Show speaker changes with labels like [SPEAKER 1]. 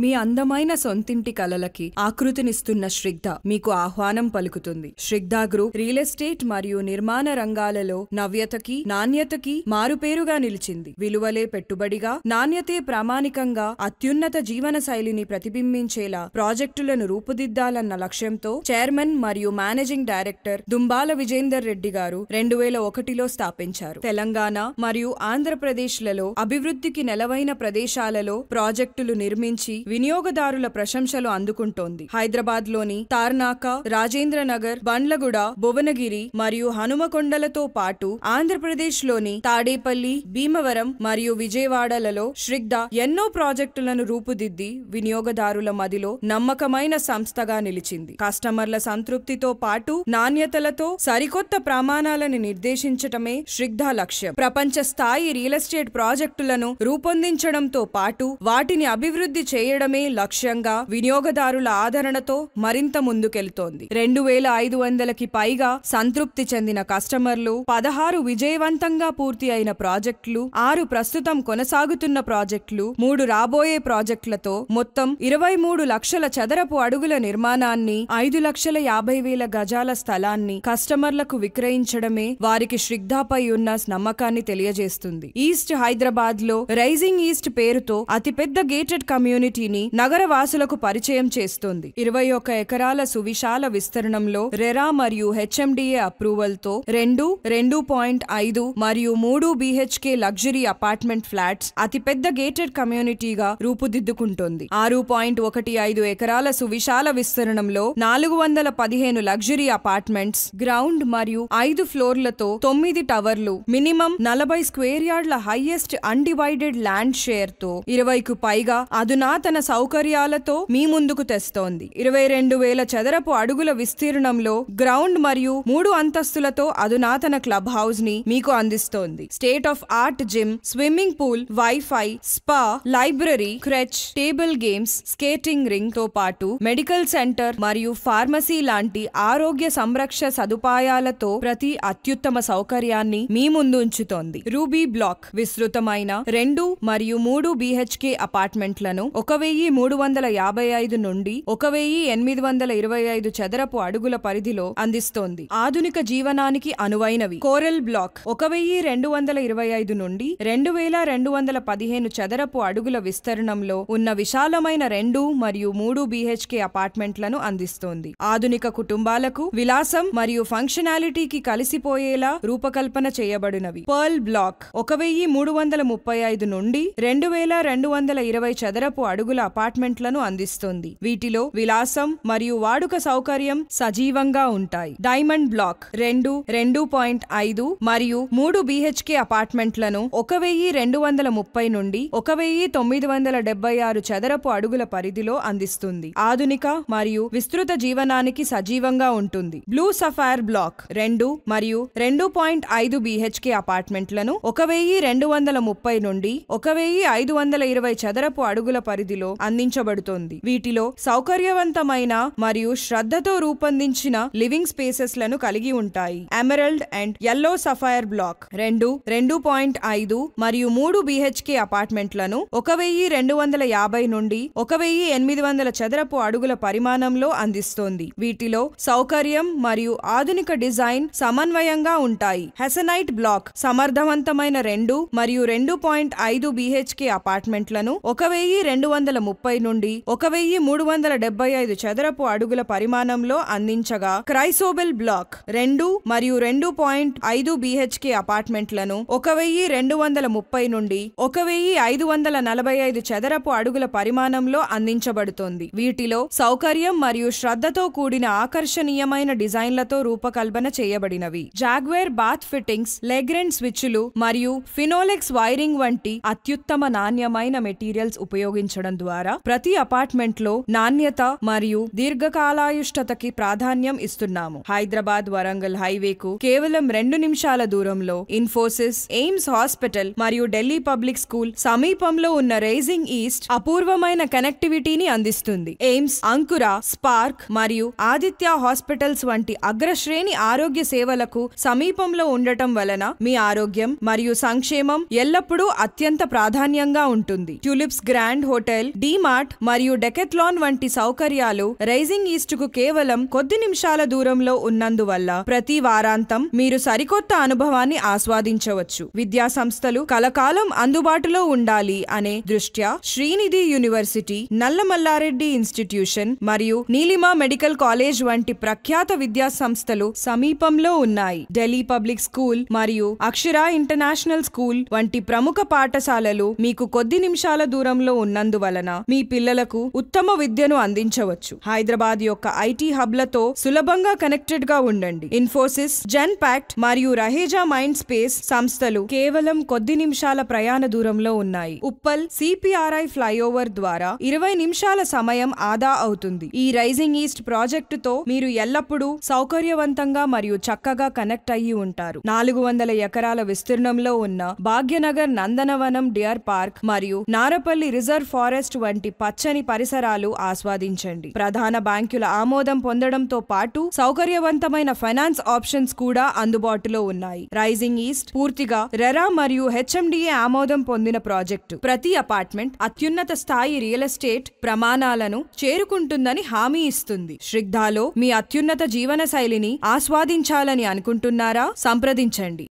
[SPEAKER 1] మీ అందమైన సొంతింటి కలలకి ఆకృతినిస్తున్న శ్రిగ్ధ మీకు ఆహ్వానం పలుకుతుంది. శ్రిగ్ధ గ్రూప్ రియల్ ఎస్టేట్ మరియు నిర్మాణ రంగాలలో నవ్యతకి, నాణ్యతకి మారుపేరుగా నిలిచింది. విలువలే పెట్టుబడిగా, నాణ్యతే ప్రామాణికంగా అత్యున్నత జీవన శైలిని ప్రతిబింబించేలా ప్రాజెక్టులను రూపుదిద్దాలన్న లక్ష్యంతో చైర్మన్ మరియు మేనేజింగ్ డైరెక్టర్ దుంబాల విజేందర్ రెడ్డి గారు 2001లో స్థాపించారు. తెలంగాణ మరియు ఆంధ్రప్రదేశ్లలో అభివృద్ధికి నెలవైన ప్రదేశాలలో ప్రాజెక్టులు నిర్మించి వినియోగదారుల ప్రశంసలు అందుకుంటోంది. హైదరాబాద్లోని తార్నాక, రాజేంద్రనగర్, బండ్లగూడ, భువనగిరి మరియు హనుమకొండలతో పాటు ఆంధ్రప్రదేశ్లోని తాడేపల్లి, భీమవరం మరియు విజయవాడలలో శ్రిగ్ధ ఎన్నో ప్రాజెక్టులను రూపుదిద్ది వినియోగదారుల మదిలో నమ్మకమైన సంస్థగా నిలిచింది. కస్టమర్ల సంతృప్తితో పాటు నాణ్యతలతో సరికొత్త ప్రమాణాలను నిర్దేశించటమే శ్రిగ్ధ లక్ష్యం. ప్రపంచ స్థాయి రియల్ ఎస్టేట్ ప్రాజెక్టులను రూపొందించడంతో పాటు వాటిని అభివృద్ధి చేయడమే లక్ష్యంగా వినియోగదారుల ఆదరణతో మరింత ముందుకెళ్తోంది. 2500కి పైగా సంతృప్తి చెందిన కస్టమర్లు, 16 విజయవంతంగా పూర్తి అయిన ప్రాజెక్టులు, 6 ప్రస్తుతం కొనసాగుతున్న ప్రాజెక్టులు, 3 రాబోయే ప్రాజెక్టులతో మొత్తం 23 లక్షల చదరపు అడుగుల నిర్మాణాన్ని, 5,50,000 గజాల స్థలాన్ని కస్టమర్లకు విక్రయించడమే వారికి శ్రిగ్ధపై ఉన్న నమ్మకాన్ని తెలియజేస్తుంది. ఈస్ట్ హైదరాబాద్ లో రైజింగ్ ఈస్ట్ పేరుతో అతిపెద్ద గేటెడ్ కమ్యూనిటీని నగరవాసులకు పరిచయం చేస్తోంది. 21 ఎకరాల సువిశాల విస్తరణంలో రెరా మరియు హెచ్ఎండిఏ అప్రూవల్ తో 2.5 మరియు 3 BHK లగ్జరీ అపార్ట్మెంట్ ఫ్లాట్స్ అతిపెద్ద గేటెడ్ కమ్యూనిటీగా రూపుదిద్దుకుంటోంది. 6.15 ఎకరాల సువిశాల విస్తరణంలో 415 లగ్జరీ అపార్ట్మెంట్స్, గ్రౌండ్ మరియు 5 ఫ్లోర్లతో 9 టవర్లు, మినిమం 40 స్క్వేర్ యార్డ్ల హైయెస్ట్ అన్డివైడెడ్ ల్యాండ్ షేర్ తో 20కు పైగా అధునాతన సౌకర్యాలతో మీ ముందుకు తెస్తోంది. 22,000 చదరపు అడుగుల విస్తీర్ణంలో గ్రౌండ్ మరియు 3 అంతస్తులతో అధునాతన క్లబ్ హౌస్ ని మీకు అందిస్తోంది. State of art gym, swimming pool, wifi, spa, library, creche, table games, skating ring తో పాటు మెడికల్ సెంటర్ మరియు ఫార్మసీ లాంటి ఆరోగ్య సంరక్ష సదుపాయాలతో ప్రతి అత్యుత్తమ సౌకర్యాన్ని మీ ముందు ఉంచుతోంది. రూబీ బ్లాక్ విస్తృతమైన 2 మరియు 3 BHK అపార్ట్మెంట్లను 1,355 నుండి 1,825 చదరపు అడుగుల పరిధిలో అందిస్తోంది. ఆధునిక జీవనానికి అనువైనవి. కోరల్ బ్లాక్ 1,225 నుండి 2,215 చదరపు అడుగుల విస్తరణంలో ఉన్న విశాలమైన 2 మరియు 3 BHK అపార్ట్మెంట్లను అందిస్తోంది. ఆధునిక కుటుంబాలకు విలాసం మరియు ఫంక్షనాలిటీకి కలిసిపోయేలా రూపకల్పన చేయబడినవి. పర్ల్ బ్లాక్ 1,335 నుండి 2,220 చదరపు అడుగుల అపార్ట్మెంట్లను అందిస్తుంది. వీటిలో విలాసం మరియు వాడుక సౌకర్యం సజీవంగా ఉంటాయి. డైమండ్ బ్లాక్ 2.5 మరియు 3 BHK అపార్ట్మెంట్లను 1,230 నుండి 1,976 చదరపు అడుగుల పరిధిలో అందిస్తుంది. ఆధునిక మరియు విస్తృత జీవనానికి సజీవంగా ఉంటుంది. బ్లూ సఫైర్ బ్లాక్ 2 మరియు 2.5 BHK అపార్ట్మెంట్లను 1,230 నుండి 1,520 చదరపు అడుగుల పరిధిలో అందించబడుతోంది. వీటిలో సౌకర్యవంతమైన మరియు శ్రద్ధతో రూపొందించిన లివింగ్ స్పేసెస్ లను కలిగి ఉంటాయి. Emerald and yellow sapphire black 2.5 మరియు 3 BHK అపార్ట్మెంట్లను 1,250 నుండి 1,800 చదరపు అడుగుల పరిమాణంలో అందిస్తోంది. వీటిలో సౌకర్యం మరియు ఆధునిక డిజైన్ సమన్వయంగా ఉంటాయి. హెసనైట్ బ్లాక్ సమర్థవంతమైన 2 మరియు 2.5 BHK అపార్ట్మెంట్లను 1,230 నుండి 1,375 చదరపు అడుగుల పరిమాణంలో అందించగా, క్రైసోబెల్ బ్లాక్ 2 మరియు 2.5 BHK అపార్ట్మెంట్లను 1,230 నుండి 1,545 చదరపు అడుగుల పరిమాణంలో అందించబడుతోంది. వీటిలో సౌకర్యం మరియు శ్రద్ధతో కూడిన ఆకర్షణీయమైన డిజైన్లతో రూపకల్పన చేయబడినవి. జాగ్వేర్ బాత్ ఫిట్టింగ్స్, లెగ్రెండ్ స్విచ్లు మరియు ఫినోలెక్స్ వైరింగ్ వంటి అత్యుత్తమ నాణ్యమైన మెటీరియల్స్ ఉపయోగించడం ద్వారా ప్రతి అపార్ట్మెంట్ లో నాణ్యత మరియు దీర్ఘకాలాయుష్ఠతకి ప్రాధాన్యం ఇస్తున్నాము. హైదరాబాద్ వరంగల్ హైవేకు కేవలం 2 నిమిషాల దూరంలో ఇన్ఫోసిస్, ఎయిమ్స్ హాస్పిటల్ మరియు ఢిల్లీ పబ్లిక్ స్కూల్ సమీపంలో ఉన్న రైజింగ్ ఈస్ట్ అపూర్వమైన కనెక్టివిటీని అందిస్తుంది. ఎయిమ్స్, అంకుర, స్పార్క్ మరియు ఆదిత్య హాస్పిటల్స్ వంటి అగ్రశ్రేణి ఆరోగ్య సేవలకు సమీపంలో ఉండటం వలన మీ ఆరోగ్యం మరియు సంక్షేమం ఎల్లప్పుడూ అత్యంత ప్రాధాన్యంగా ఉంటుంది. Tulips grand hotel hotel, DMart మరియు డెకెత్లాన్ వంటి సౌకర్యాలు రైజింగ్ ఈస్ట్ కు కేవలం కొద్ది నిమిషాల దూరంలో ఉన్నందువల్ల ప్రతి వారాంతం మీరు సరికొత్త అనుభవాన్ని ఆస్వాదించవచ్చు. విద్యా సంస్థలు కలకాలం అందుబాటులో ఉండాలి అనే దృష్ట్యా శ్రీనిధి యూనివర్సిటీ, నల్లమల్లారెడ్డి ఇన్స్టిట్యూషన్ మరియు నీలిమా మెడికల్ కాలేజ్ వంటి ప్రఖ్యాత విద్యా సంస్థలు సమీపంలో ఉన్నాయి. ఢిల్లీ పబ్లిక్ స్కూల్ మరియు అక్షరా ఇంటర్నేషనల్ స్కూల్ వంటి ప్రముఖ పాఠశాలలు మీకు కొద్ది నిమిషాల దూరంలో ఉన్నందువలన మీ పిల్లలకు ఉత్తమ విద్యను అందించవచ్చు. హైదరాబాద్ యొక్క ఐటీ హబ్లతో సులభంగా కనెక్టెడ్ గా ఉండండి. ఇన్ఫోసిస్, జెన్పాక్ట్ మరియు రహేజా మైండ్ స్పేస్ సంస్థలు కేవలం కొద్ది నిమిషాల ప్రయాణ దూరంలో ఉన్నాయి. ఉప్పల్ సిపిఆర్ఐ ఫ్లైఓవర్ ద్వారా 20 నిమిషాల సమయం ఆదా అవుతుంది. ఈ రైజింగ్ ఈస్ట్ ప్రాజెక్టుతో మీరు ఎల్లప్పుడూ సౌకర్యవంతంగా మరియు చక్కగా కనెక్ట్ అయ్యి ఉంటారు. 400 ఎకరాల విస్తీర్ణంలో ఉన్న భాగ్యనగర్ నందనవనం డియర్ పార్క్ మరియు నారపల్లి రిజర్వ్ ఫారెస్ట్ వంటి పచ్చని పరిసరాలు ఆస్వాదించండి. ప్రధాన బ్యాంకుల ఆమోదం పొందడంతో పాటు సౌకర్యవంతమైన ఫైనాన్స్ ఆప్షన్స్ కూడా అందుబాటులో ఉన్నాయి. రైజింగ్ ఈస్ట్ పూర్తిగా రెరా మరియు హెచ్ఎండిఏ ఆమోదం పొందిన ప్రాజెక్టు. ప్రతి అపార్ట్మెంట్ అత్యున్నత స్థాయి రియల్ ఎస్టేట్ ప్రమాణాలను చేరుకుంటుందని హామీ ఇస్తుంది. శ్రిగ్ధాలో మీ అత్యున్నత జీవన శైలిని ఆస్వాదించాలని అనుకుంటున్నారా? సంప్రదించండి.